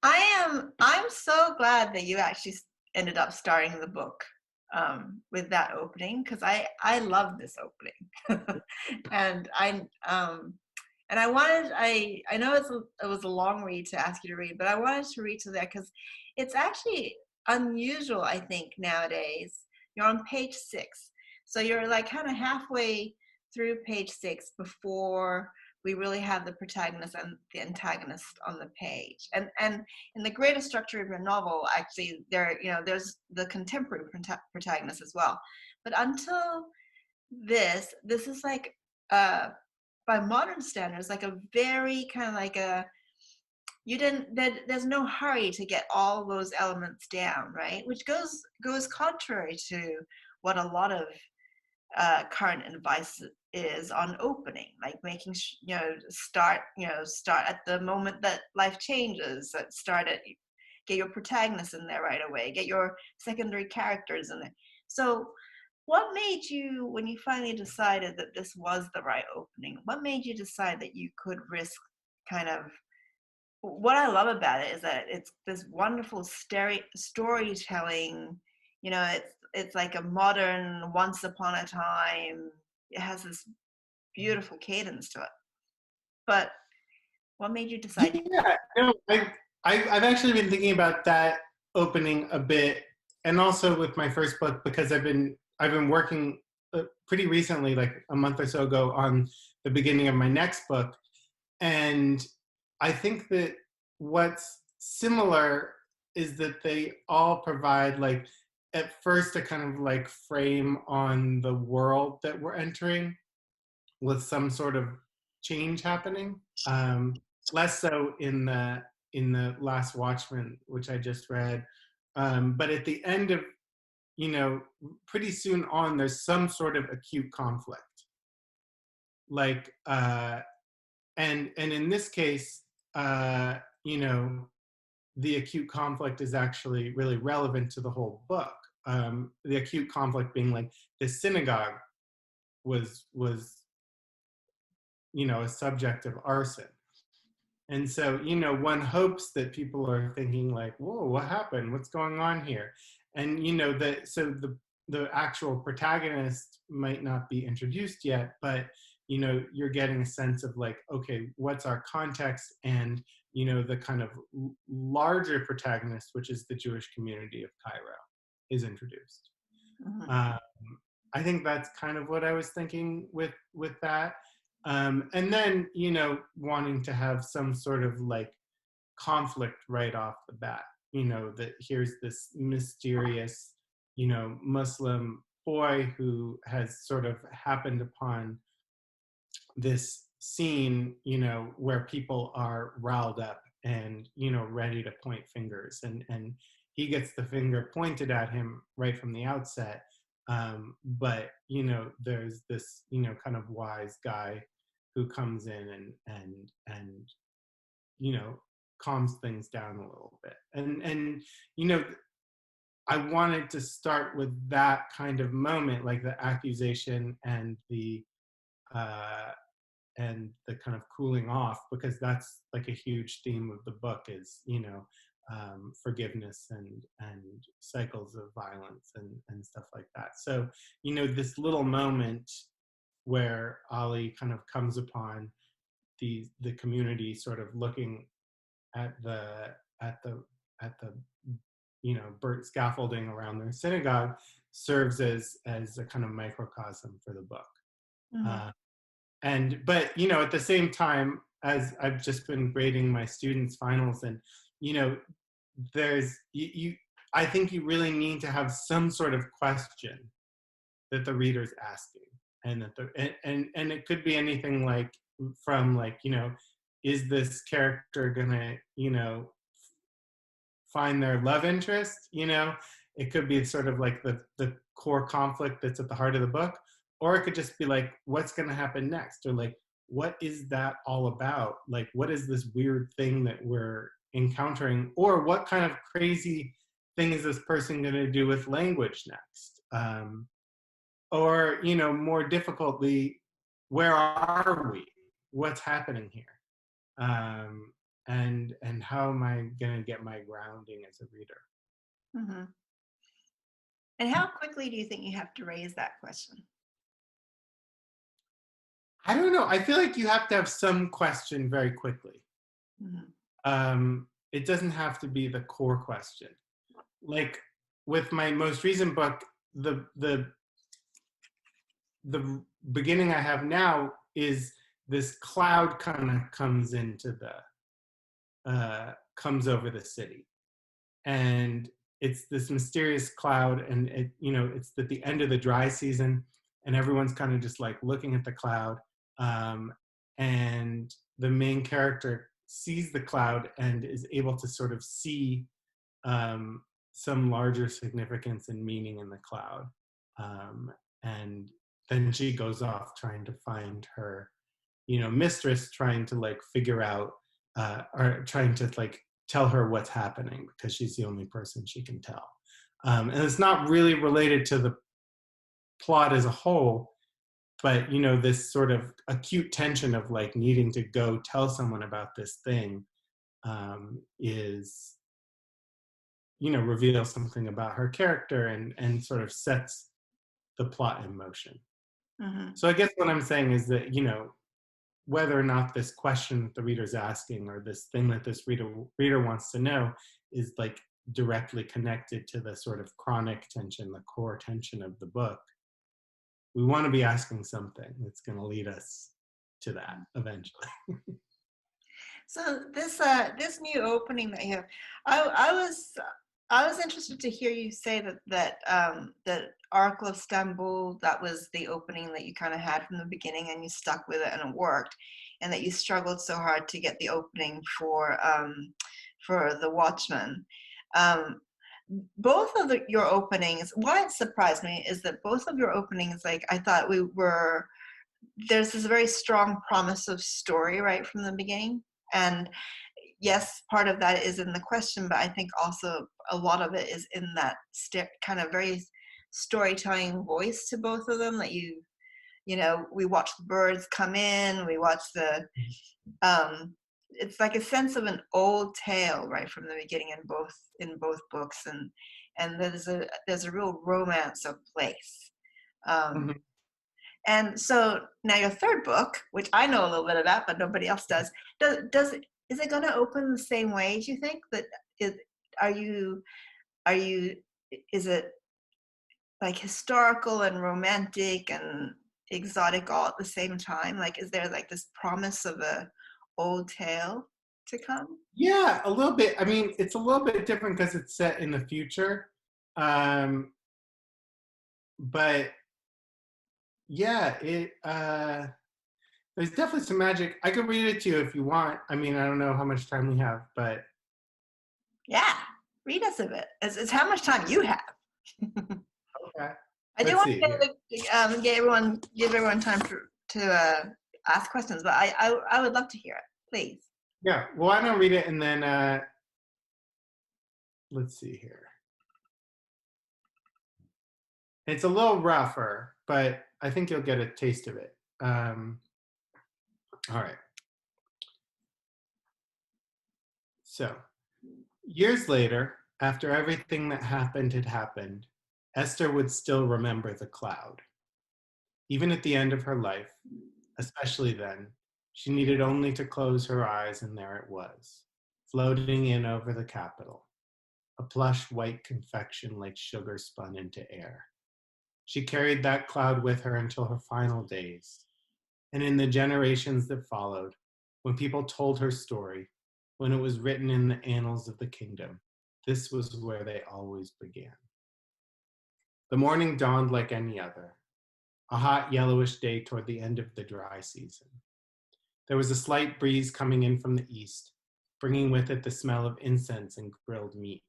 I'm so glad that you actually ended up starting the book with that opening, because I love this opening. and I know it was a long read to ask you to read, but I wanted to read to that because it's actually unusual, I think, nowadays. You're on page 6, so you're like kind of halfway through page 6 before we really have the protagonist and the antagonist on the page. And in the greater structure of your novel, actually, there's the contemporary protagonist as well. But until this is like, uh, by modern standards, like a very kind of like a there's no hurry to get all those elements down, right? Which goes contrary to what a lot of current advice is on opening, like making start at the moment that life changes. Get your protagonist in there right away. Get your secondary characters in there. So, what made you, when you finally decided that this was the right opening? What made you decide that you could risk kind of what I love about it is that it's this wonderful storytelling. It's like a modern Once Upon a Time. It has this beautiful cadence to it. But what made you decide? Yeah, no, I've actually been thinking about that opening a bit, and also with my first book because I've been working pretty recently, like a month or so ago, on the beginning of my next book, and I think that what's similar is that they all provide like at first a kind of like frame on the world that we're entering with some sort of change happening. Less so in the Last Watchman, which I just read, but at the end of pretty soon on, there's some sort of acute conflict, like and in this case, the acute conflict is actually really relevant to the whole book. The acute conflict being like the synagogue was a subject of arson. And so, one hopes that people are thinking like, whoa, what happened? What's going on here? And, the actual protagonist might not be introduced yet, but, you're getting a sense of like, okay, what's our context? And, the kind of larger protagonist, which is the Jewish community of Cairo, is introduced. Mhm. Um, I think that's kind of what I was thinking with that. And then, wanting to have some sort of like conflict right off the bat, that here's this mysterious, Muslim boy who has sort of happened upon this scene, where people are riled up and, ready to point fingers. And he gets the finger pointed at him right from the outset. But, there's this, kind of wise guy who comes in and calms things down a little bit. And you know, I wanted to start with that kind of moment, like the accusation uh, and the kind of cooling off, because that's like a huge theme of the book is forgiveness and cycles of violence and stuff like that. So this little moment where Ali kind of comes upon the community sort of looking at the at the at the burnt scaffolding around their synagogue serves as a kind of microcosm for the book. Mhm. Uh, but at the same time, as I've just been grading my students' finals, and you know, there's you I think you really need to have some sort of question that the reader's asking, and that and it could be anything like from like is this character gonna find their love interest? It could be sort of like the core conflict that's at the heart of the book, or it could just be like what's gonna happen next, or like what is that all about? Like what is this weird thing that we're encountering, or what kind of crazy thing is this person going to do with language next? Or more difficultly, where are we? What's happening here? and how am I going to get my grounding as a reader? Hmm. And how quickly do you think you have to raise that question? I don't know. I feel like you have to have some question very quickly. Hmm. It doesn't have to be the core question. Like with my most recent book, the the beginning I have now is this cloud kind of comes over the city, and it's this mysterious cloud, and it's at the end of the dry season, and everyone's kind of just like looking at the cloud, um, and the main character sees the cloud and is able to sort of see um, some larger significance and meaning in the cloud. And then she goes off trying to find her, mistress, trying to like figure out, or trying to like tell her what's happening because she's the only person she can tell. And it's not really related to the plot as a whole, but this sort of acute tension of like needing to go tell someone about this thing is reveals something about her character and sort of sets the plot in motion. Hmm. So I guess what I'm saying is that, whether or not this question that the reader's asking or this thing that this reader wants to know is like directly connected to the sort of chronic tension, the core tension of the book, we want to be asking something that's going to lead us to that eventually. So this new opening that you have, I was interested to hear you say that Oracle of Istanbul, that was the opening that you kind of had from the beginning, and you stuck with it and it worked, and that you struggled so hard to get the opening for The Watchmen. Um, both of your openings, why it surprised me is that both of your openings, like I thought there's this very strong promise of story right from the beginning. And yes, part of that is in the question, but I think also a lot of it is in that kind of very storytelling voice to both of them. That we watch the birds come in, we watch um, it's like a sense of an old tale right from the beginning in both books, and there's a real romance of place. Um, Mhm. and so now your third book, which I know a little bit about, but nobody else does, is it going to open the same way? Do you think that is are you are you is it like historical and romantic and exotic all at the same time? Like, is there like this promise of a old tale to come? Yeah, a little bit. I mean, it's a little bit different because it's set in the future. Um, but yeah, there's definitely some magic. I could read it to you if you want. I mean, I don't know how much time we have, but Yeah, read us a bit. It's how much time you have. okay. I do Let's want see here. to give everyone time to ask questions, but I would love to hear it. Please. Yeah, well, I don't read it, and then let's see here. It's a little rougher, but I think you'll get a taste of it. All right. So, years later, after everything that happened had happened, Esther would still remember the cloud. Even at the end of her life, especially then, she needed only to close her eyes, and there it was, floating in over the capital, a plush white confection like sugar spun into air. She carried that cloud with her until her final days. And in the generations that followed, when people told her story, when it was written in the annals of the kingdom, this was where they always began. The morning dawned like any other, a hot yellowish day toward the end of the dry season. There was a slight breeze coming in from the east, bringing with it the smell of incense and grilled meat.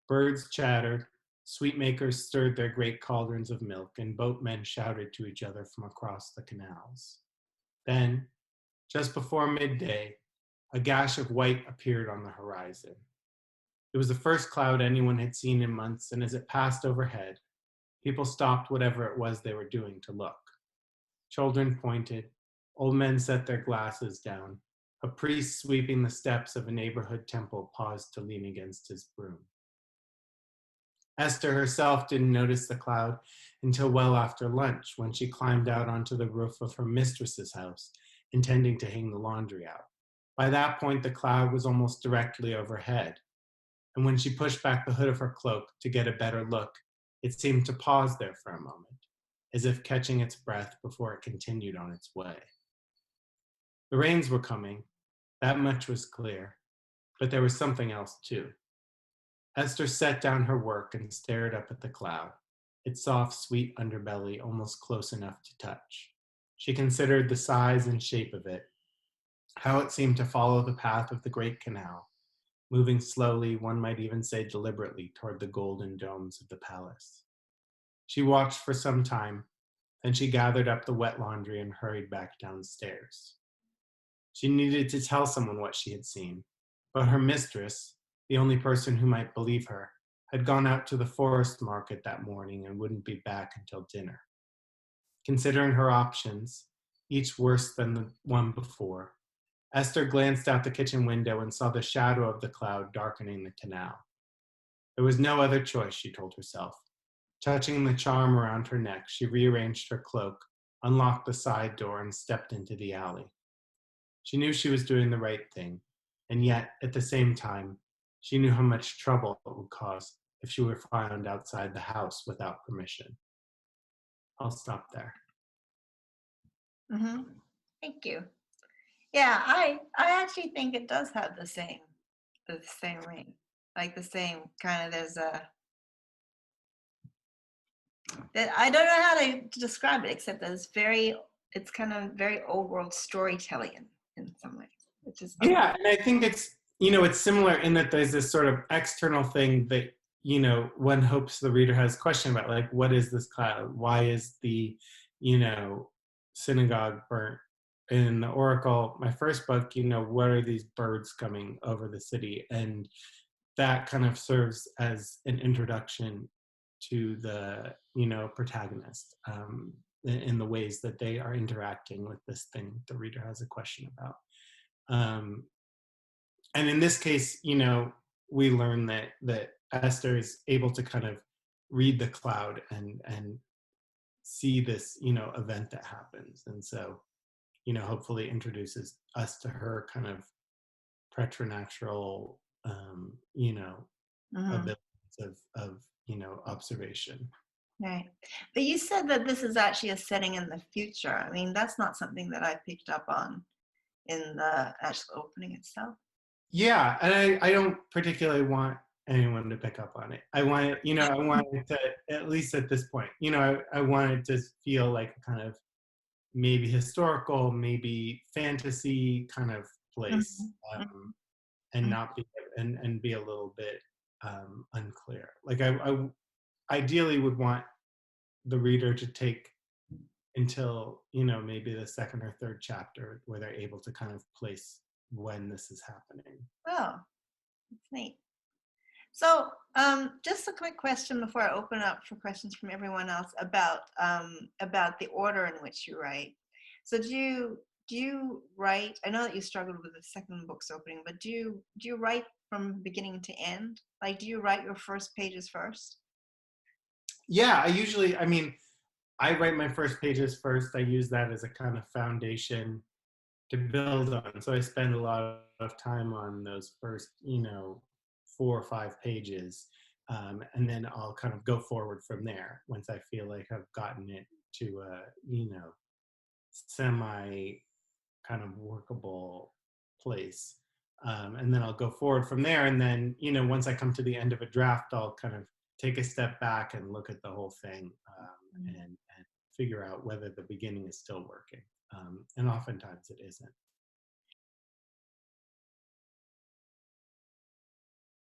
Birds chattered, sweetmakers stirred their great cauldrons of milk, and boatmen shouted to each other from across the canals. Then, just before midday, a gash of white appeared on the horizon. It was the first cloud anyone had seen in months, and as it passed overhead, people stopped whatever it was they were doing to look. Children pointed, old men set their glasses down, A priest sweeping the steps of a neighborhood temple paused to lean against his broom. Esther herself didn't notice the cloud until well after lunch, when she climbed out onto the roof of her mistress's house, intending to hang the laundry out. By that point, the cloud was almost directly overhead, and when she pushed back the hood of her cloak to get a better look, it seemed to pause there for a moment, as if catching its breath before it continued on its way. The rains were coming, that much was clear, but there was something else too. Esther set down her work and stared up at the cloud, its soft, sweet underbelly almost close enough to touch. She considered the size and shape of it, how it seemed to follow the path of the great canal, moving slowly, one might even say deliberately, toward the golden domes of the palace. She watched for some time, then she gathered up the wet laundry and hurried back downstairs. She needed to tell someone what she had seen, but her mistress, the only person who might believe her, had gone out to the forest market that morning and wouldn't be back until dinner. Considering her options, each worse than the one before, Esther glanced out the kitchen window and saw the shadow of the cloud darkening the canal. There was no other choice, she told herself. Touching the charm around her neck, she rearranged her cloak, unlocked the side door, and stepped into the alley. She knew she was doing the right thing, and yet, at the same time, she knew how much trouble it would cause if she were found outside the house without permission. I'll stop there. Mm-hmm. Thank you. Yeah, I actually think it does have the same ring, like the same kind of. There's a that I don't know how to describe it except that it's kind of very old world storytelling in some ways, which is fun. Yeah, and I think it's similar in that there's this sort of external thing that, one hopes the reader has a question about, like, what is this cloud? Why is the, synagogue burnt? In the Oracle, my first book, what are these birds coming over the city? And that kind of serves as an introduction to the, protagonist, in the ways that they are interacting with this thing the reader has a question about. And in this case, we learn that Esther is able to kind of read the cloud and see this, event that happens. And so, hopefully introduces us to her kind of preternatural, Hmm. abilities of, observation. Right. But you said that this is actually a setting in the future. I mean, that's not something that I picked up on in the actual opening itself. Yeah, and I don't particularly want anyone to pick up on it. I want it, I want it to, at least at this point, I want it to feel like a kind of maybe historical, maybe fantasy kind of place, Mhm. and not be and be a little bit unclear. Like I ideally would want the reader to take until maybe the second or third chapter where they're able to kind of place when this is happening. Oh, that's neat. So, just a quick question before I open up for questions from everyone else about the order in which you write. So, do you write? I know that you struggled with the second book's opening, but do you write from beginning to end? Like, do you write your first pages first? Yeah, I write my first pages first. I use that as a kind of foundation to build on. So I spend a lot of time on those first, 4 or 5 pages. And then I'll kind of go forward from there once I feel like I've gotten it to a, semi kind of workable place. And then I'll go forward from there. And then, once I come to the end of a draft, I'll kind of take a step back and look at the whole thing, and figure out whether the beginning is still working. And oftentimes it isn't.